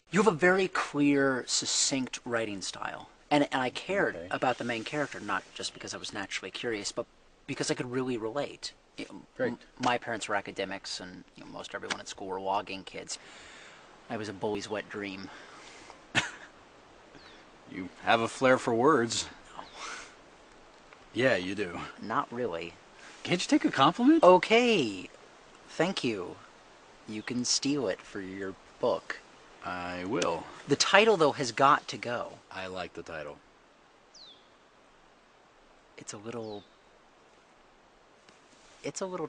You have a very clear, succinct writing style. And I cared about the main character, not just because I was naturally curious, but because I could really relate. Great. My parents were academics, and most everyone at school were logging kids. I was a bully's wet dream. You have a flair for words. No. Yeah, you do. Not really. Can't you take a compliment? Okay. Thank you. You can steal it for your book. I will. The title, though, has got to go. I like the title. It's a little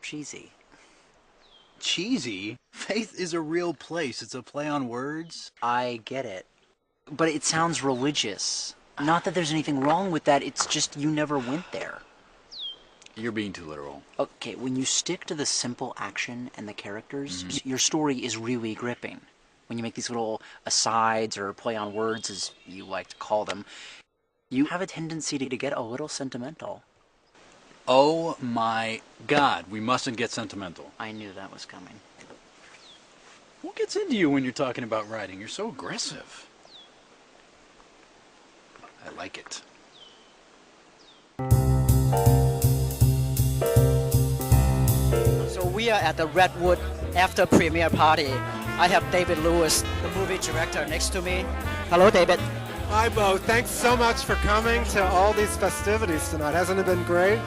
cheesy. Cheesy? Faith is a real place. It's a play on words. I get it. But it sounds religious. Not that there's anything wrong with that, it's just you never went there. You're being too literal. Okay, when you stick to the simple action and the characters, your story is really gripping. When you make these little asides or play on words, as you like to call them, you have a tendency to get a little sentimental. Oh my God, we mustn't get sentimental. I knew that was coming. What gets into you when you're talking about writing? You're so aggressive. I like it. So we are at the Redwood after premiere party. I have David Lewis, the movie director, next to me. Hello, David. Hi, Bo. Thanks so much for coming to all these festivities tonight. Hasn't it been great?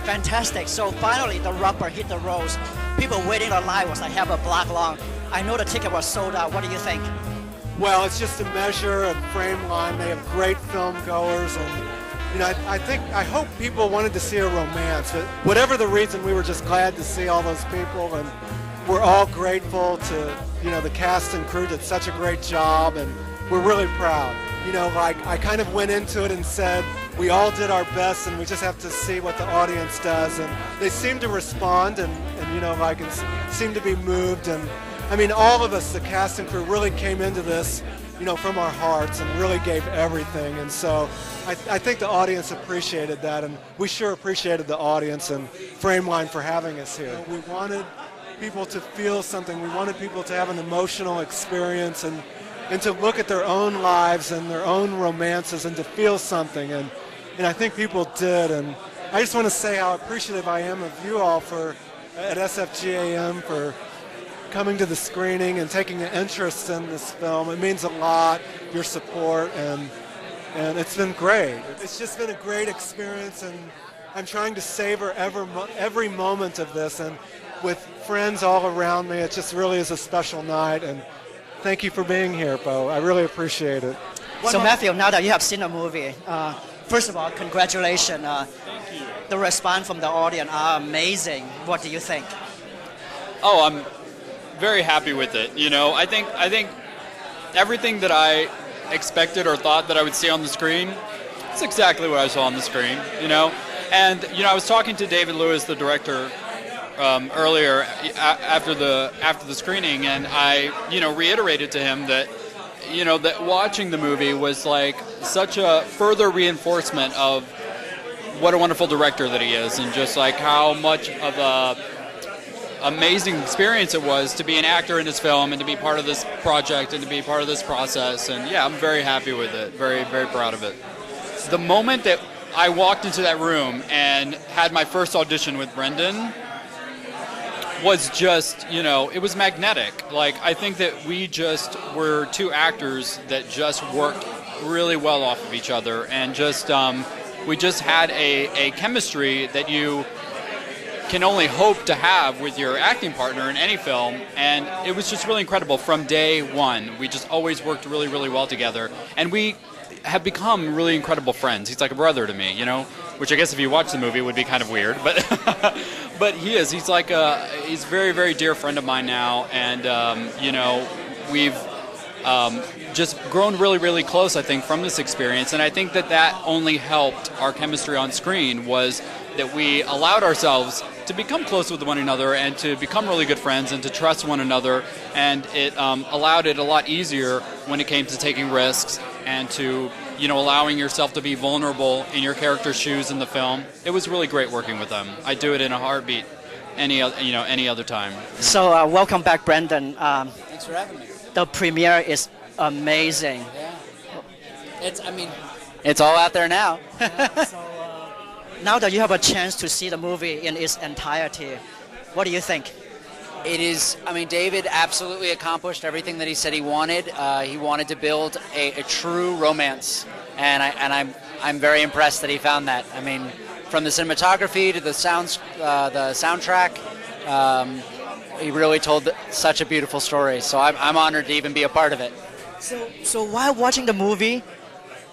Fantastic. So finally, the rubber hit the roads. People waiting online was like half a block long. I know the ticket was sold out. What do you think? Well, it's just a measure of frame line. They have great film goers, and I hope people wanted to see a romance. But whatever the reason, we were just glad to see all those people, and we're all grateful to the cast and crew did such a great job, and we're really proud. I kind of went into it and said we all did our best, and we just have to see what the audience does, and they seem to respond, and seem to be moved, and I mean, all of us, the cast and crew, really came into this, from our hearts and really gave everything. And so I think the audience appreciated that, and we sure appreciated the audience and Frameline for having us here. We wanted people to feel something. We wanted people to have an emotional experience and to look at their own lives and their own romances and to feel something. And I think people did. And I just want to say how appreciative I am of you all at SFGAM for coming to the screening and taking an interest in this film. It means a lot, your support, and it's been great. It's just been a great experience, and I'm trying to savor every moment of this, and with friends all around me, it just really is a special night, and thank you for being here, Bo. I really appreciate it. So Matthew, now that you have seen the movie, first of all, congratulations. Thank you. The response from the audience are amazing. What do you think? Oh, I'm very happy with it. I think everything that I expected or thought that I would see on the screen, it's exactly what I saw on the screen. And I was talking to David Lewis, the director, earlier after the screening, and I reiterated to him that that watching the movie was like such a further reinforcement of what a wonderful director that he is, and just like how much of a amazing experience it was to be an actor in this film and to be part of this project and to be part of this process. And yeah, I'm very happy with it. Very, very proud of it. The moment that I walked into that room and had my first audition with Brendan was just, it was magnetic. Like, I think that we just were two actors that just worked really well off of each other, and just we just had a chemistry that you can only hope to have with your acting partner in any film, and it was just really incredible from day one. We just always worked really, really well together, and we have become really incredible friends. He's like a brother to me, which I guess if you watch the movie would be kind of weird, but but he is. He's like he's a very, very dear friend of mine now, and we've just grown really, really close, I think, from this experience, and I think that only helped our chemistry on screen, was that we allowed ourselves to become close with one another and to become really good friends and to trust one another, and it allowed it a lot easier when it came to taking risks and to allowing yourself to be vulnerable in your character's shoes in the film. It was really great working with them. I'd do it in a heartbeat any other time. So welcome back, Brandon. Thanks for having me. The premiere is amazing. Yeah. It's all out there now. Now that you have a chance to see the movie in its entirety, what do you think? It is, David absolutely accomplished everything that he said he wanted. He wanted to build a true romance, and I'm very impressed that he found that. From the cinematography to the soundtrack, he really told such a beautiful story. So I'm honored to even be a part of it. So while watching the movie,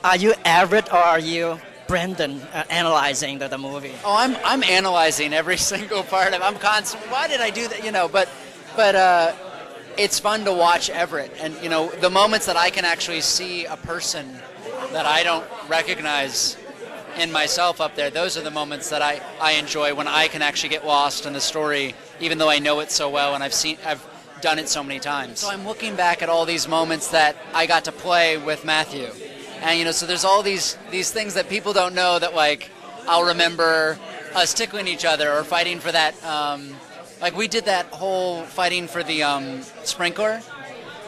are you Everett or are you Brandon analyzing the movie? Oh, I'm analyzing every single part of it. I'm constantly, why did I do that? But it's fun to watch Everett, and the moments that I can actually see a person that I don't recognize in myself up there. Those are the moments that I enjoy, when I can actually get lost in the story, even though I know it so well and I've done it so many times. So I'm looking back at all these moments that I got to play with Matthew. And so there's all these things that people don't know that, like, I'll remember us tickling each other or fighting for that. Like we did that whole fighting for the sprinkler.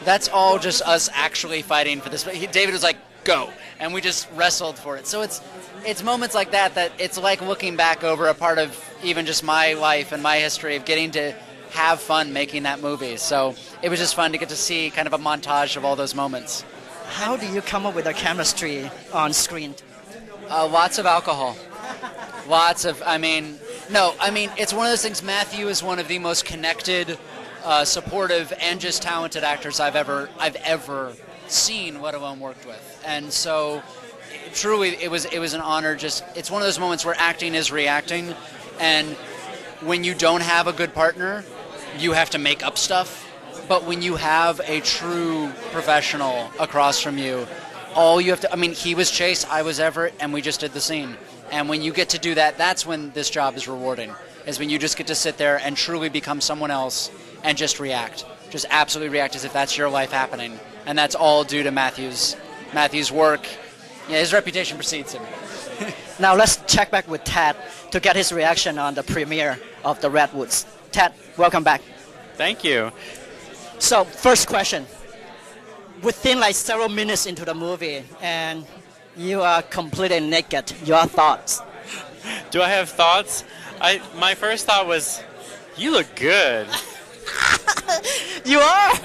That's all just us actually fighting for this. David was like, "Go," and we just wrestled for it. So it's moments like that it's like looking back over a part of even just my life and my history of getting to have fun making that movie. So it was just fun to get to see kind of a montage of all those moments. How do you come up with the chemistry on screen? Lots of alcohol. It's one of those things. Matthew is one of the most connected, supportive, and just talented actors I've ever seen, let alone worked with. And so, truly, it was an honor. It's one of those moments where acting is reacting, and when you don't have a good partner, you have to make up stuff. But when you have a true professional across from you, all you have to, he was Chase, I was Everett, and we just did the scene. And when you get to do that, that's when this job is rewarding, is when you just get to sit there and truly become someone else and just react. Just absolutely react as if that's your life happening. And that's all due to Matthew's work. Yeah, his reputation precedes him. Now let's check back with Ted to get his reaction on the premiere of the Redwoods. Ted, welcome back. Thank you. So, first question. Within several minutes into the movie, and you are completely naked, your thoughts? Do I have thoughts? My first thought was, you look good. You are?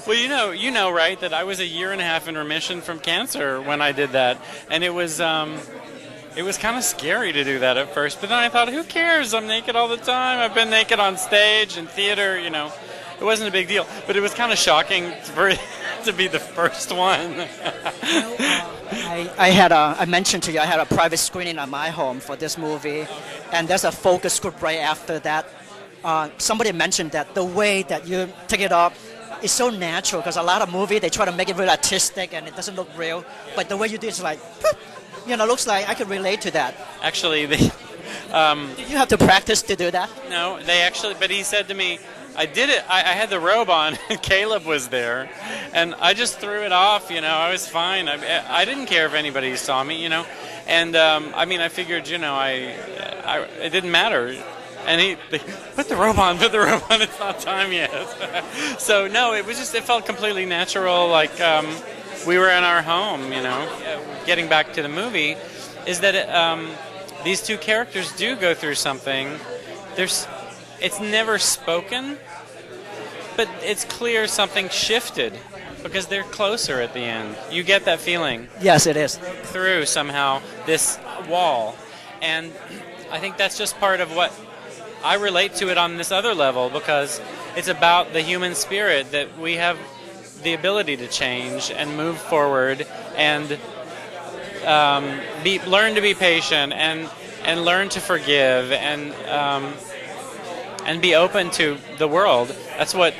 Well, you know, right, that I was 1.5 years in remission from cancer when I did that. And it was kind of scary to do that at first. But then I thought, who cares? I'm naked all the time. I've been naked on stage and theater, It wasn't a big deal, but it was kind of shocking to be the first one. I mentioned to you, I had a private screening at my home for this movie, and there's a focus group right after that. Somebody mentioned that the way that you take it up is so natural, because a lot of movies, they try to make it really artistic and it doesn't look real, but the way you do it's like, looks like I can relate to that. Actually, Did you have to practice to do that? No, but he said to me, I did it. I had the robe on, and Caleb was there, and I just threw it off. I was fine. I didn't care if anybody saw me. And I figured, it didn't matter. And they put the robe on. It's not time yet. So no, it felt completely natural. Like we were in our home. Getting back to the movie, is that these two characters do go through something. It's never spoken, but it's clear something shifted because they're closer at the end. You get that feeling. Yes, it is. Through somehow this wall. And I think that's just part of what I relate to it on this other level, because it's about the human spirit, that we have the ability to change and move forward and learn to be patient and learn to forgive and be open to the world. That's what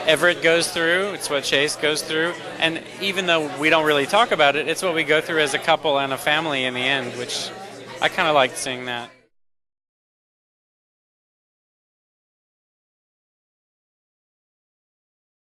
Everett goes through. It's what Chase goes through. And even though we don't really talk about it, it's what we go through as a couple and a family in the end, which I kind of liked seeing that.